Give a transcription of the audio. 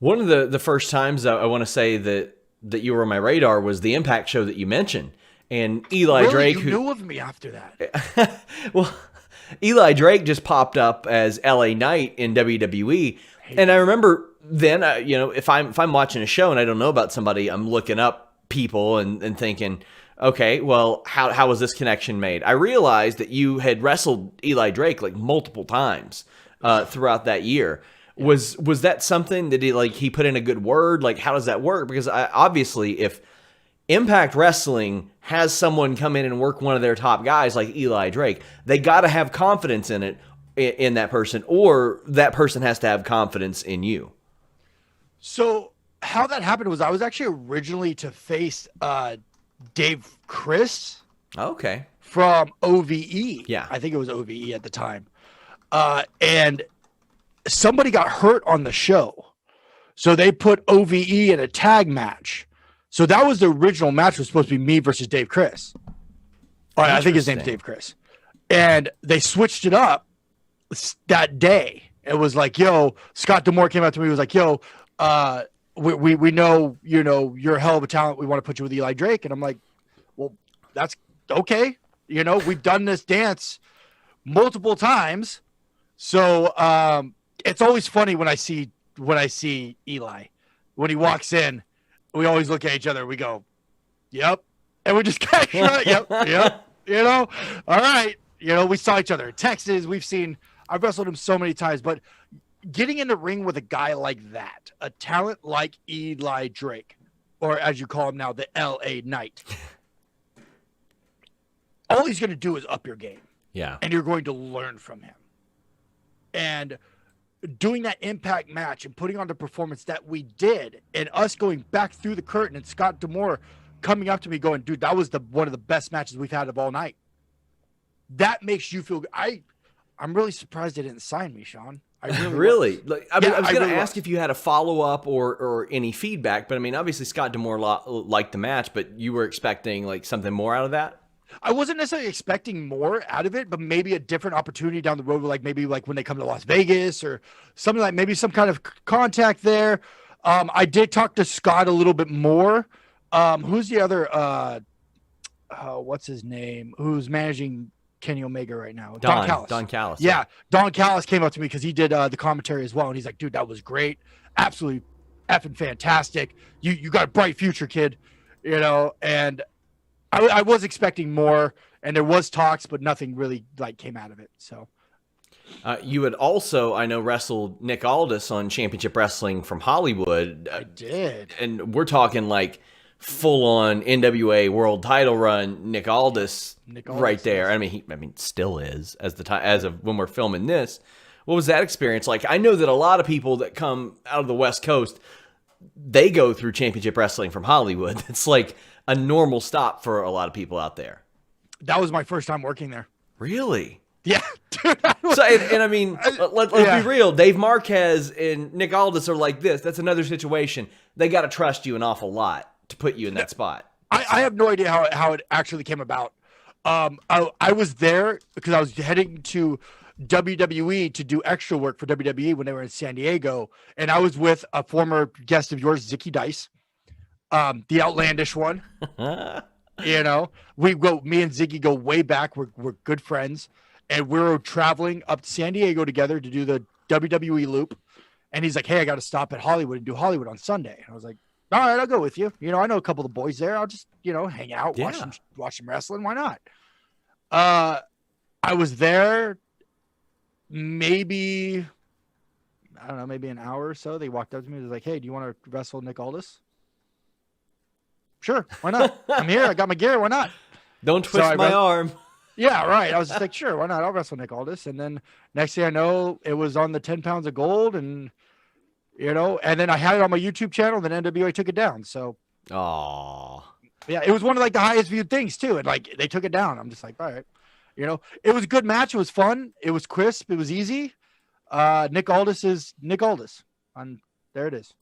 One of the first times I want to say that you were on my radar was the Impact show that you mentioned, and Eli Really? Drake, You who knew of me after that? well, Eli Drake just popped up as LA Knight in WWE, Hate and I that guy. remember then, if I'm watching a show and I don't know about somebody, I'm looking up people and thinking, okay, well, how was this connection made? I realized that you had wrestled Eli Drake like multiple times throughout that year. Yeah. Was that something that he put in a good word? Like, how does that work? Because obviously, if Impact Wrestling has someone come in and work one of their top guys like Eli Drake, they got to have confidence in it, in that person, or that person has to have confidence in you. So how that happened was I was actually originally to face Dave Chris Okay. from OVE. Yeah. I think it was OVE at the time. And somebody got hurt on the show. So they put OVE in a tag match. So that was the original match, was supposed to be me versus Dave Chris. Or I think his name's Interesting. Dave Chris. And they switched it up that day. It was like, yo, Scott Demore came out to me. He was like, yo, we know, you're a hell of a talent. We want to put you with Eli Drake. And I'm like, well, that's okay. We've done this dance multiple times. So it's always funny when I see Eli. When he walks in, we always look at each other. We go, yep. And we just kind of yep, yep. All right. We saw each other in Texas. I've wrestled him so many times, but getting in the ring with a guy like that, a talent like Eli Drake, or as you call him now, the LA Knight, all he's going to do is up your game, Yeah. and you're going to learn from him. And doing that Impact match and putting on the performance that we did, and us going back through the curtain, and Scott Demore coming up to me going, dude, that was one of the best matches we've had of all night. That makes you feel good. I'm really surprised they didn't sign me, Sean. I really Really? was. Like, I was going to ask if you had a follow up or any feedback, but I mean, obviously Scott Demore liked the match, but you were expecting like something more out of that. I wasn't necessarily expecting more out of it, but maybe a different opportunity down the road, like maybe like when they come to Las Vegas or something, like maybe some kind of contact there. I did talk to Scott a little bit more. Who's the other? What's his name? Who's managing Kenny Omega right now? Don Callis. Don Callis. Yeah, Don Callis came up to me because he did the commentary as well, and he's like, "Dude, that was great, absolutely effing fantastic. You got a bright future, kid." And I was expecting more, and there was talks, but nothing really came out of it. So You had also, I know, wrestled Nick Aldis on Championship Wrestling from Hollywood. I did. And we're talking like full on NWA world title run Nick Aldis, Nick Aldis, right there. yes. I mean, still is as of when we're filming this. What was that experience like? I know that a lot of people that come out of the West Coast, they go through Championship Wrestling from Hollywood. It's like a normal stop for a lot of people out there. That was my first time working there. Really? Yeah, dude. So, and I mean, let's Yeah. be real. Dave Marquez and Nick Aldis are like this. That's another situation. They got to trust you an awful lot to put you in that spot. I have no idea how it actually came about. I was there because I was heading to WWE to do extra work for WWE when they were in San Diego, and I was with a former guest of yours, Zicky Dice, the outlandish one. Me and Ziggy go way back. We're good friends, and we were traveling up to San Diego together to do the WWE loop. And he's like, "Hey, I got to stop at Hollywood and do Hollywood on Sunday." And I was like, "All right, I'll go with you. I know a couple of the boys there. I'll just hang out, Yeah. watch them wrestling. Why not?" I was there maybe, I don't know, maybe an hour or so. They walked up to me. They're like, "Hey, do you want to wrestle Nick Aldis?" Sure, why not? I'm here. I got my gear. Why not? Don't twist So my arm. Yeah, right. I was just like, sure, why not? I'll wrestle Nick Aldis. And then next thing I know, it was on the 10 pounds of gold, and and then I had it on my YouTube channel, and then NWA took it down. So Aww. yeah, it was one of the highest viewed things too. And they took it down. I'm just like, all right. It was a good match. It was fun. It was crisp. It was easy. Nick Aldis is Nick Aldis. And there it is.